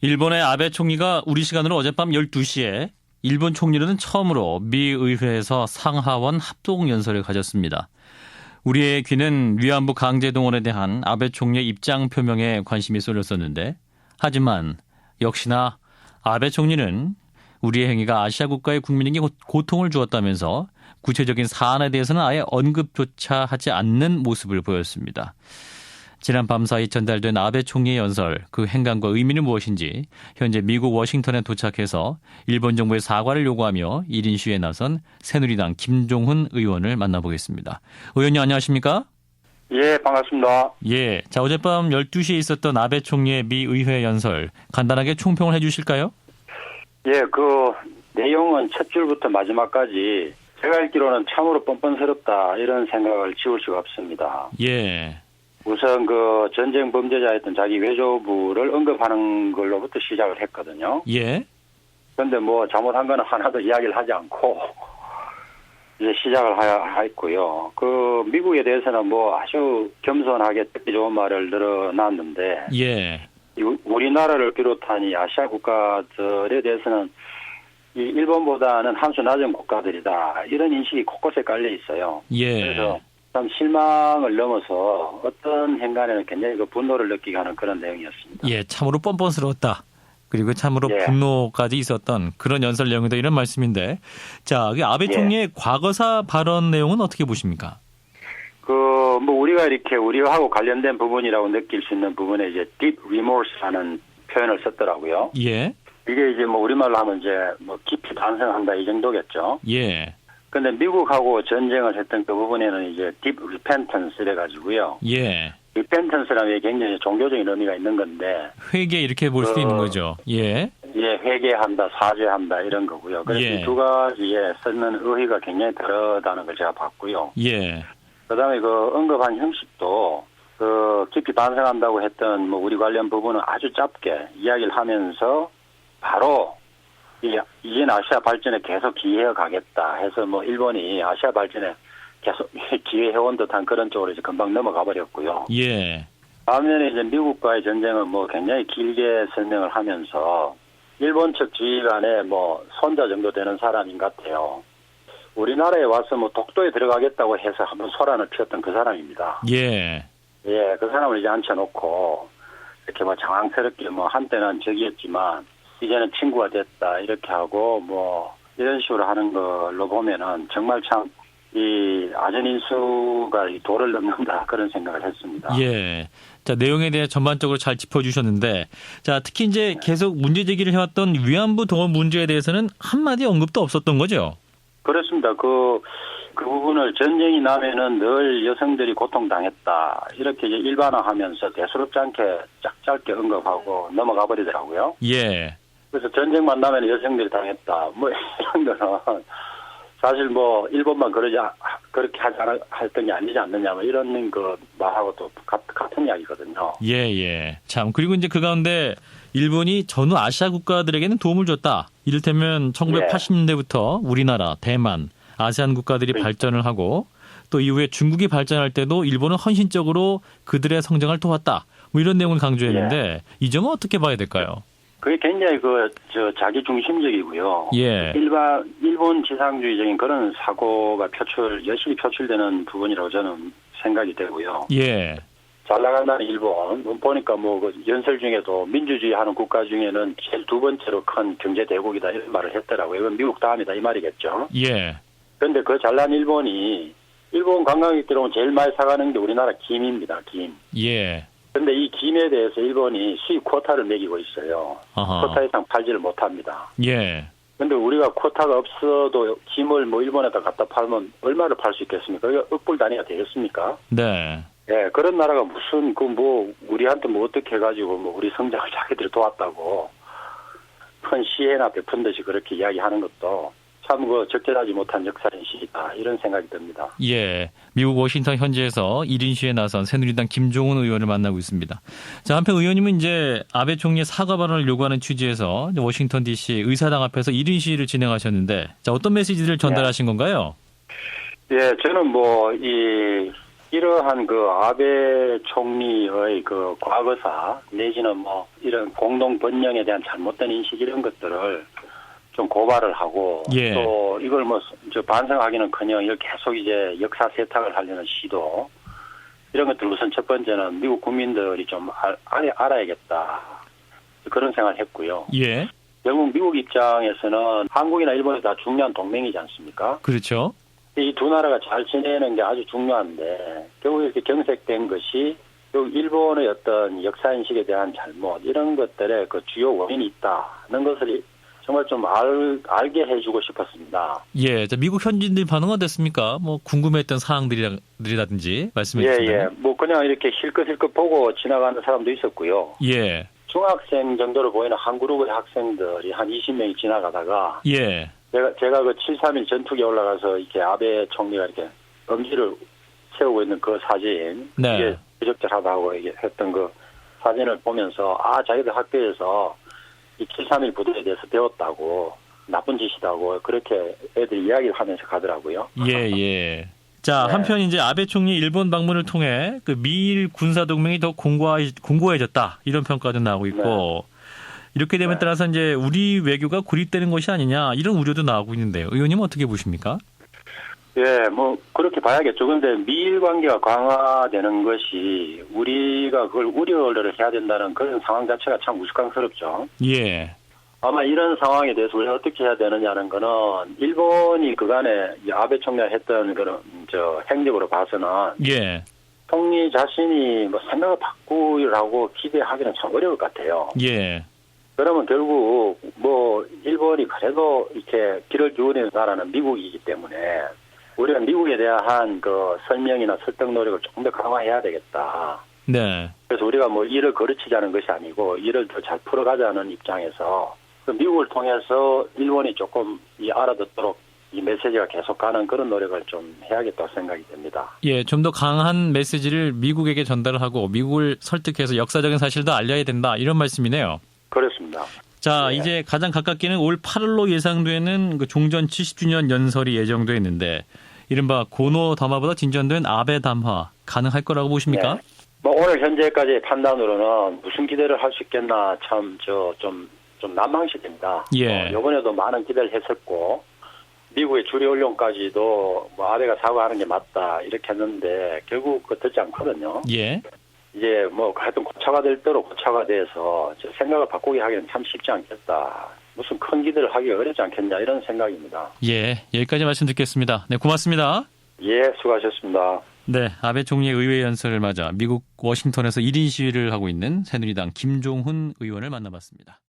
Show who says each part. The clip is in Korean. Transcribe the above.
Speaker 1: 일본의 아베 총리가 우리 시간으로 어젯밤 12시에 일본 총리로는 처음으로 미 의회에서 상하원 합동연설을 가졌습니다. 우리의 귀는 위안부 강제동원에 대한 아베 총리의 입장 표명에 관심이 쏠렸었는데, 하지만 역시나 아베 총리는 우리의 행위가 아시아 국가의 국민에게 고통을 주었다면서 구체적인 사안에 대해서는 아예 언급조차 하지 않는 모습을 보였습니다. 지난 밤사이 전달된 아베 총리의 연설, 그 행간과 의미는 무엇인지 현재 미국 워싱턴에 도착해서 일본 정부의 사과를 요구하며 1인 시위에 나선 새누리당 김종훈 의원을 만나보겠습니다. 의원님 안녕하십니까?
Speaker 2: 예, 반갑습니다.
Speaker 1: 예, 자 어젯밤 12시에 있었던 아베 총리의 미 의회 연설 간단하게 총평을 해주실까요?
Speaker 2: 예, 그 내용은 첫 줄부터 마지막까지 제가 읽기로는 참으로 뻔뻔스럽다 이런 생각을 지울 수가 없습니다.
Speaker 1: 예.
Speaker 2: 우선 그 전쟁 범죄자였던 자기 외조부를 언급하는 걸로부터 시작을 했거든요.
Speaker 1: 예.
Speaker 2: 그런데 뭐 잘못한 거는 하나도 이야기를 하지 않고 이제 시작을 했고요. 그 미국에 대해서는 뭐 아주 겸손하게 듣기 좋은 말을 늘어놨는데,
Speaker 1: 예.
Speaker 2: 우리나라를 비롯한 이 아시아 국가들에 대해서는 이 일본보다는 한 수 낮은 국가들이다 이런 인식이 곳곳에 깔려 있어요.
Speaker 1: 예.
Speaker 2: 그래서 참 실망을 넘어서 어떤 행간에는 굉장히 그 분노를 느끼게 하는 그런 내용이었습니다.
Speaker 1: 예, 참으로 뻔뻔스러웠다. 그리고 참으로
Speaker 2: 예.
Speaker 1: 분노까지 있었던 그런 연설 내용이다 이런 말씀인데, 자, 아베 총리의 과거사 발언 내용은 어떻게 보십니까?
Speaker 2: 뭐 우리가 이렇게 우리하고 관련된 부분이라고 느낄 수 있는 부분에 이제 deep remorse라는 표현을 썼더라고요.
Speaker 1: 예.
Speaker 2: 이게 이제 뭐 우리말로 하면 이제 뭐 깊이 반성한다 이 정도겠죠.
Speaker 1: 예.
Speaker 2: 근데 미국하고 전쟁을 했던 그 부분에는 이제 deep repentance 이래가지고요.
Speaker 1: 예.
Speaker 2: repentance라는 게 굉장히 종교적인 의미가 있는 건데.
Speaker 1: 회개 이렇게 볼 수도 있는 거죠. 예.
Speaker 2: 예, 회개한다, 사죄한다 이런 거고요. 그래서
Speaker 1: 예.
Speaker 2: 이 두 가지에 쓰는 의의가 굉장히 다르다는 걸 제가 봤고요.
Speaker 1: 예.
Speaker 2: 그다음에 그 언급한 형식도 그 깊이 반성한다고 했던 뭐 우리 관련 부분은 아주 짧게 이야기를 하면서 바로 이젠 아시아 발전에 계속 기여해 가겠다 해서 뭐 일본이 아시아 발전에 계속 기여해온 듯한 그런 쪽으로 이제 금방 넘어가 버렸고요.
Speaker 1: 예.
Speaker 2: 반면에 이제 미국과의 전쟁은 뭐 굉장히 길게 설명을 하면서 일본 측 지휘관에 뭐 손자 정도 되는 사람인 것 같아요. 우리나라에 와서 뭐 독도에 들어가겠다고 해서 한번 소란을 피웠던 그 사람입니다.
Speaker 1: 예.
Speaker 2: 예, 그 사람을 이제 앉혀놓고 이렇게 뭐 장황스럽게 뭐 한때는 적이었지만 이제는 친구가 됐다 이렇게 하고 뭐 이런 식으로 하는 걸로 보면은 정말 참 이 아전인수가 이 도를 넘는다 그런 생각을 했습니다.
Speaker 1: 예. 자, 내용에 대해 전반적으로 잘 짚어주셨는데, 자, 특히 이제 계속 문제 제기를 해왔던 위안부 동원 문제에 대해서는 한마디 언급도 없었던 거죠?
Speaker 2: 그렇습니다. 그 부분을 전쟁이 나면은 늘 여성들이 고통당했다 이렇게 이제 일반화하면서 대수롭지 않게 짧게 언급하고 넘어가 버리더라고요.
Speaker 1: 예.
Speaker 2: 그래서 전쟁만 나면 여성들이 당했다 뭐 이런 거는 사실 뭐 일본만 그렇게 했던 게 아니지 않느냐 뭐 이런 그 말하고 또 같은 이야기거든요.
Speaker 1: 예. 참, 그리고 이제 그 가운데 일본이 전후 아시아 국가들에게는 도움을 줬다. 이를테면 1980년대부터 우리나라, 대만, 아세안 국가들이 발전을 하고 또 이후에 중국이 발전할 때도 일본은 헌신적으로 그들의 성장을 도왔다. 뭐 이런 내용을 강조했는데 이 점은 어떻게 봐야 될까요?
Speaker 2: 그게 굉장히 자기 중심적이고요.
Speaker 1: 예.
Speaker 2: 일본 지상주의적인 그런 사고가 열심히 표출되는 부분이라고 저는 생각이 되고요.
Speaker 1: 예.
Speaker 2: 잘 나간다는 일본 보니까 뭐 그 연설 중에도 민주주의 하는 국가 중에는 제일 두 번째로 큰 경제 대국이다 이런 말을 했더라고요. 이건 미국 다음이다 이 말이겠죠.
Speaker 1: 예.
Speaker 2: 그런데 그 잘난 일본이 일본 관광객들 오면 제일 많이 사가는 게 우리나라 김입니다. 김.
Speaker 1: 예.
Speaker 2: 그런데 이 김에 대해서 일본이 수입 쿼타를 매기고 있어요.
Speaker 1: 아하.
Speaker 2: 쿼타 이상 팔지를 못합니다.
Speaker 1: 예.
Speaker 2: 그런데 우리가 쿼타가 없어도 김을 뭐 일본에다 갖다 팔면 얼마를 팔 수 있겠습니까? 이게 억불 단위가 되겠습니까?
Speaker 1: 네.
Speaker 2: 예, 그런 나라가 무슨 우리한테 뭐 어떻게 해가지고 뭐 우리 성장을 자기들이 도왔다고 큰 시혜나 베푼 듯이 그렇게 이야기하는 것도 참 적절하지 못한 역사인식이다 이런 생각이 듭니다.
Speaker 1: 예, 미국 워싱턴 현지에서 1인 시위에 나선 새누리당 김종훈 의원을 만나고 있습니다. 자, 한편 의원님은 이제 아베 총리의 사과 발언을 요구하는 취지에서 워싱턴 DC 의사당 앞에서 1인 시위를 진행하셨는데, 자, 어떤 메시지를 전달하신 건가요?
Speaker 2: 예, 저는 뭐 이 이러한 그 아베 총리의 그 과거사 내지는 뭐 이런 공동 번영에 대한 잘못된 인식 이런 것들을 좀 고발을 하고
Speaker 1: 예.
Speaker 2: 또 이걸 뭐 저 반성하기는커녕 이걸 계속 이제 역사 세탁을 하려는 시도 이런 것들 우선 첫 번째는 미국 국민들이 좀 알아야겠다 그런 생각을 했고요.
Speaker 1: 예.
Speaker 2: 결국 미국 입장에서는 한국이나 일본이 다 중요한 동맹이지 않습니까?
Speaker 1: 그렇죠.
Speaker 2: 이 두 나라가 잘 지내는 게 아주 중요한데 결국 이렇게 경색된 것이 결국 일본의 어떤 역사인식에 대한 잘못 이런 것들의 그 주요 원인이 있다는 것을 정말 좀 알게 해주고 싶었습니다.
Speaker 1: 예, 자, 미국 현지인들 반응은 어땠습니까? 뭐 궁금했던 사항들이라든지 말씀해 주시면.
Speaker 2: 예. 뭐 그냥 이렇게 실컷 보고 지나가는 사람도 있었고요.
Speaker 1: 예.
Speaker 2: 중학생 정도로 보이는 한 그룹의 학생들이 한 20명이 지나가다가
Speaker 1: 예.
Speaker 2: 제가 그 7.3일 전투기에 올라가서 이렇게 아베 총리가 이렇게 엄지를 세우고 있는 그 사진,
Speaker 1: 네.
Speaker 2: 이게 부적절하다고 했던 그 사진을 보면서 자기들 학교에서 이 7.3일 부대에 대해서 배웠다고 나쁜 짓이다고 그렇게 애들이 이야기를 하면서 가더라고요.
Speaker 1: 예. 자,
Speaker 2: 네.
Speaker 1: 한편 이제 아베 총리 일본 방문을 통해 그 미일 군사 동맹이 더 공고해졌다 이런 평가도 나오고 있고 이렇게 되면 따라서 이제 우리 외교가 고립되는 것이 아니냐 이런 우려도 나오고 있는데요. 의원님 어떻게 보십니까?
Speaker 2: 예, 뭐 그렇게 봐야겠죠. 그런데 미일 관계가 강화되는 것이 우리가 그걸 우려를 해야 된다는 그런 상황 자체가 참 우스꽝스럽죠.
Speaker 1: 예.
Speaker 2: 아마 이런 상황에 대해서 우리가 어떻게 해야 되느냐는 거는 일본이 그간에 아베 총리가 했던 그런 행적으로 봐서는
Speaker 1: 예.
Speaker 2: 총리 자신이 뭐 생각을 바꾸라고 기대하기는 참 어려울 것 같아요.
Speaker 1: 예.
Speaker 2: 그러면 결국 뭐 일본이 그래도 이렇게 길을 기울이는 나라는 미국이기 때문에 우리가 미국에 대한 그 설명이나 설득 노력을 조금 더 강화해야 되겠다.
Speaker 1: 네.
Speaker 2: 그래서 우리가 뭐 일을 거르치자는 것이 아니고 일을 더 잘 풀어가자는 입장에서 그 미국을 통해서 일본이 조금 알아듣도록 이 메시지가 계속 가는 그런 노력을 좀 해야겠다고 생각이 됩니다.
Speaker 1: 예, 좀 더 강한 메시지를 미국에게 전달을 하고 미국을 설득해서 역사적인 사실도 알려야 된다 이런 말씀이네요.
Speaker 2: 그렇습니다.
Speaker 1: 자,
Speaker 2: 네.
Speaker 1: 이제 가장 가깝게는 올 8월로 예상되는 그 종전 70주년 연설이 예정돼 있는데 이른바 고노 담화보다 진전된 아베 담화 가능할 거라고 보십니까?
Speaker 2: 네. 뭐 오늘 현재까지의 판단으로는 무슨 기대를 할 수 있겠나 참 좀 난망시됩니다.
Speaker 1: 예.
Speaker 2: 이번에도 많은 기대를 했었고 미국의 주류 언론까지도 뭐 아베가 사과하는 게 맞다 이렇게 했는데 결국 그 듣지 않거든요.
Speaker 1: 예.
Speaker 2: 이제 뭐 하여튼 고차가 될 대로 고차가 돼서 생각을 바꾸게 하기는 참 쉽지 않겠다. 무슨 큰 기대를 하기가 어렵지 않겠냐 이런 생각입니다.
Speaker 1: 예, 여기까지 말씀 듣겠습니다. 네, 고맙습니다.
Speaker 2: 예, 수고하셨습니다.
Speaker 1: 네, 아베 총리의 의회 연설을 맞아 미국 워싱턴에서 1인 시위를 하고 있는 새누리당 김종훈 의원을 만나봤습니다.